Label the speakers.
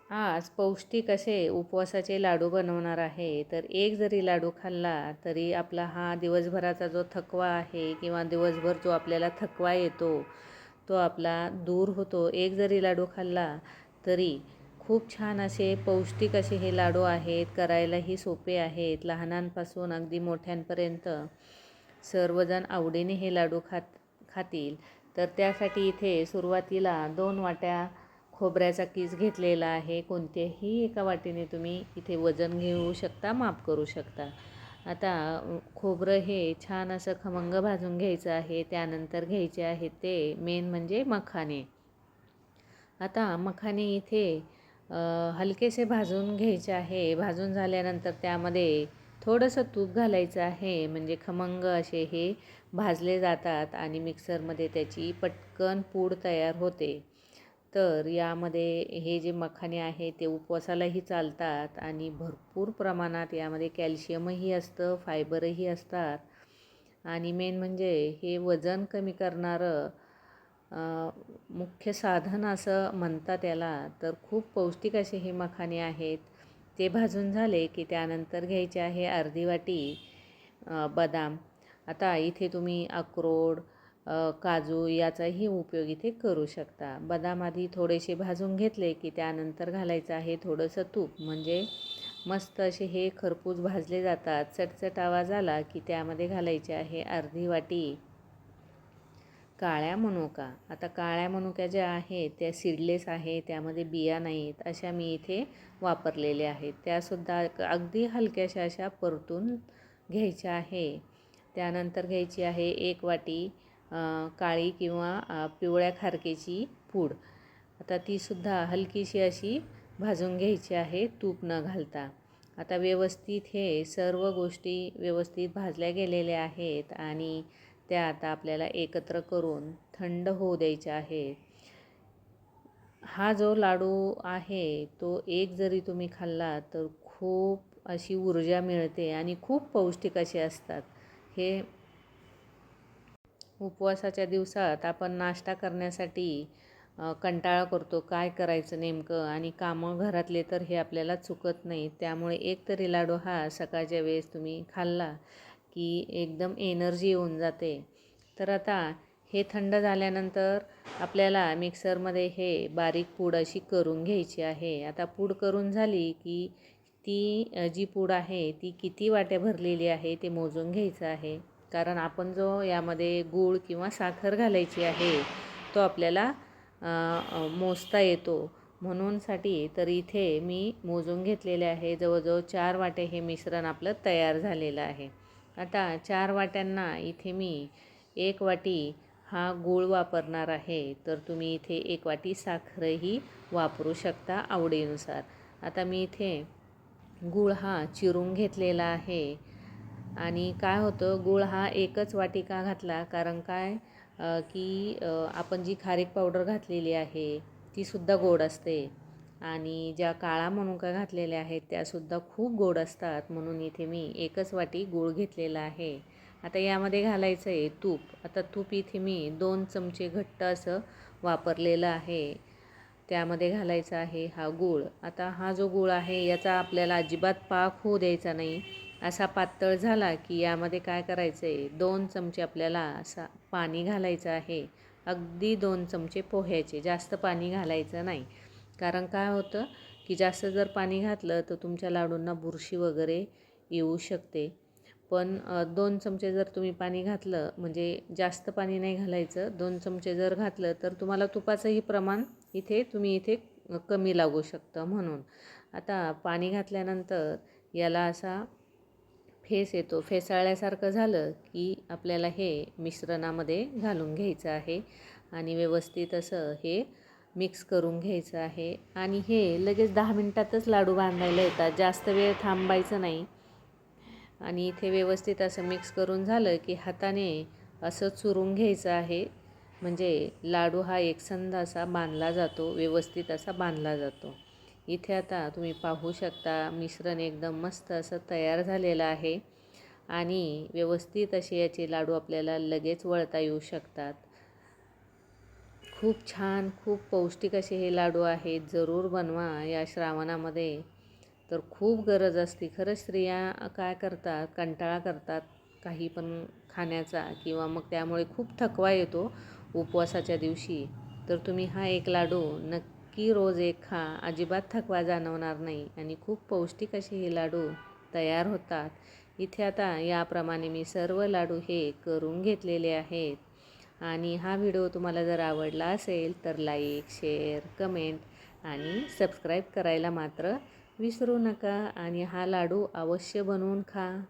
Speaker 1: आज पौष्टिक असे उपवासाचे लाडू बनवणार आहे. तर एक जरी लाडू खाल्ला तरी आपला हा दिवसभराचा जो थकवा आहे किंवा दिवसभर जो आपल्याला थकवा येतो तो आपला दूर होतो. एक जरी लाडू खाल्ला तरी खूप छान असे पौष्टिक असे हे लाडू आहेत. करायलाही सोपे आहेत. लहानांपासून अगदी मोठ्यांपर्यंत सर्वजण आवडीने हे लाडू खातील. तर त्यासाठी इथे सुरुवातीला 2 वाट्या खोबऱ्याचा कीस घेतलेला आहे. कोणत्याही एका वाटीने तुम्ही इथे वजन घेऊ शकता, माप करू शकता. आता खोबरं हे छान असं खमंग भाजून घ्यायचं आहे. त्यानंतर घ्यायचे आहेत ते मेन म्हणजे मखाने. आता मखाने इथे हलकेसे भाजून घ्यायचे आहे. भाजून झाल्यानंतर त्यामध्ये थोडंसं तूप घालायचं आहे. म्हणजे खमंग असे हे भाजले जातात आणि मिक्सरमध्ये त्याची पटकन पूड तयार होते. तर यामध्ये हे जे मखाने आहे ते उपवासालाही चालतात आणि भरपूर प्रमाणात यामध्ये कॅल्शियमही असतं, फायबरही असतात आणि मेन म्हणजे हे वजन कमी करणारं मुख्य साधन असं म्हणतात याला. तर खूप पौष्टिक असे हे मखाने आहेत. ते भाजून झाले की त्यानंतर घ्यायचे आहे अर्धी वाटी बदाम. आता इथे तुम्ही अक्रोड, काजू याचाही उपयोग इथे करू शकता. बदाम आधी थोडेसे भाजून घेतले की त्यानंतर घालायचं आहे थोडंसं तूप. म्हणजे मस्त असे हे खरपूस भाजले जातात. चटचट आवाज आला की त्यामध्ये घालायचे आहे अर्धी वाटी काळ्या मनुका. आता काळ्या मनुक्या ज्या आहेत त्या सीडलेस आहे, त्यामध्ये बिया नाहीत, अशा मी इथे वापरलेल्या आहेत. त्यासुद्धा अगदी हलक्याशा अशा परतून घ्यायच्या आहे. त्यानंतर घ्यायची आहे 1 वाटी काळी किंवा पिवळ्या खारकेची पूड. आता तीसुद्धा हलकीशी अशी भाजून घ्यायची आहे तूप न घालता. आता व्यवस्थित हे सर्व गोष्टी व्यवस्थित भाजल्या गेलेल्या आहेत आणि त्या आता आपल्याला एकत्र करून थंड होऊ द्यायच्या आहेत. हा जो लाडू आहे तो एक जरी तुम्ही खाल्ला तर खूप अशी ऊर्जा मिळते आणि खूप पौष्टिक असे असतात. हे उपवासाच्या दिवसात आपण नाश्ता करण्यासाठी कंटाळा करतो, काय करायचं नेमकं, आणि कामं घरातले तर हे आपल्याला चुकत नाही. त्यामुळे एक तरी लाडू हा सकाळच्या वेळेस तुम्ही खाल्ला की एकदम एनर्जी येऊन जाते. तर आता हे थंड झाल्यानंतर आपल्याला मिक्सरमध्ये हे बारीक पूड अशी करून घ्यायची आहे. आता पूड करून झाली की ती जी पूड आहे ती किती वाट्या भरलेली आहे ते मोजून घ्यायचं आहे. कारण आपण जो यामध्ये गूळ किंवा साखर घालायची आहे तो आपल्याला मोजता येतो म्हणूनसाठी. तर इथे मी मोजून घेतलेले आहे. जवळजवळ 4 वाटे हे मिश्रण आपलं तयार झालेलं आहे. आता 4 वाट्यांना इथे मी 1 वाटी हा गूळ वापरणार आहे. तर तुम्ही इथे 1 वाटी साखरही वापरू शकता आवडीनुसार. आता मी इथे गूळ हा चिरून घेतलेला आहे. आणि काय होतं, गूळ हा 1च वाटी का घातला, कारण काय की आपण जी खारीक पावडर घातलेली आहे तीसुद्धा गोड असते आणि ज्या काळा मनुका घातलेल्या आहेत त्यासुद्धा खूप गोड असतात. म्हणून इथे मी 1च वाटी गूळ घेतलेला आहे. आता यामध्ये घालायचं आहे तूप. आता तूप इथे मी 2 चमचे घट्ट असं वापरलेलं आहे. त्यामध्ये घालायचा आहे हा गूळ. आता हा जो गूळ आहे याचा आपल्याला अजिबात पाक होऊ द्यायचा नाही. असा पातळ झाला की यामध्ये काय करायचं आहे, 2 चमचे आपल्याला असा पाणी घालायचं आहे. अगदी 2 चमचे पोह्याचे, जास्त पाणी घालायचं नाही. कारण काय होतं की जास्त जर पाणी घातलं तर तुमच्या लाडूंना बुरशी वगैरे येऊ शकते. पण 2 चमचे जर तुम्ही पाणी घातलं, म्हणजे जास्त पाणी नाही घालायचं, 2 चमचे जर घातलं तर तुम्हाला तुपाचंही प्रमाण इथे कमी लागू शकतं म्हणून. आता पाणी घातल्यानंतर याला असा फेस येतो. फेसाळल्यासारखं झालं की आपल्याला हे मिश्रणामध्ये घालून घ्यायचं आहे आणि व्यवस्थित असं हे मिक्स करून घ्यायचं आहे. आणि हे लगेच 10 मिनिटातच लाडू बांधायला येतात, जास्त वेळ थांबायचं नाही. आणि इथे व्यवस्थित असं मिक्स करून झालं की हाताने असं चुरून घ्यायचं आहे. म्हणजे लाडू हा एकसंध असा बांधला जातो, व्यवस्थित असा बांधला जातो. इथे आता तुम्ही पाहू शकता मिश्रण एकदम मस्त असं तयार झालेलं आहे आणि व्यवस्थित असे याचे लाडू आपल्याला लगेच वळता येऊ शकतात. खूप छान, खूप पौष्टिक असे हे लाडू आहेत. जरूर बनवा या श्रावणामध्ये. तर खूप गरज असते. खरंच स्त्रिया काय करतात, कंटाळा करतात काही पण खाण्याचा किंवा मग त्यामुळे खूप थकवा येतो उपवासाच्या दिवशी. तर तुम्ही हा एक लाडू नक्की रोज एक खा. अजिबात थकवा जाणवणार नाही आणि खूप पौष्टिक असे हे लाडू तयार होतात. इथे आता याप्रमाणे मी सर्व लाडू हे करून घेतलेले आहेत. आणि हा व्हिडिओ तुम्हाला जर आवडला असेल तर लाईक, शेअर, कमेंट आणि सबस्क्राईब करायला मात्र विसरू नका आणि हा लाडू अवश्य बनवून खा.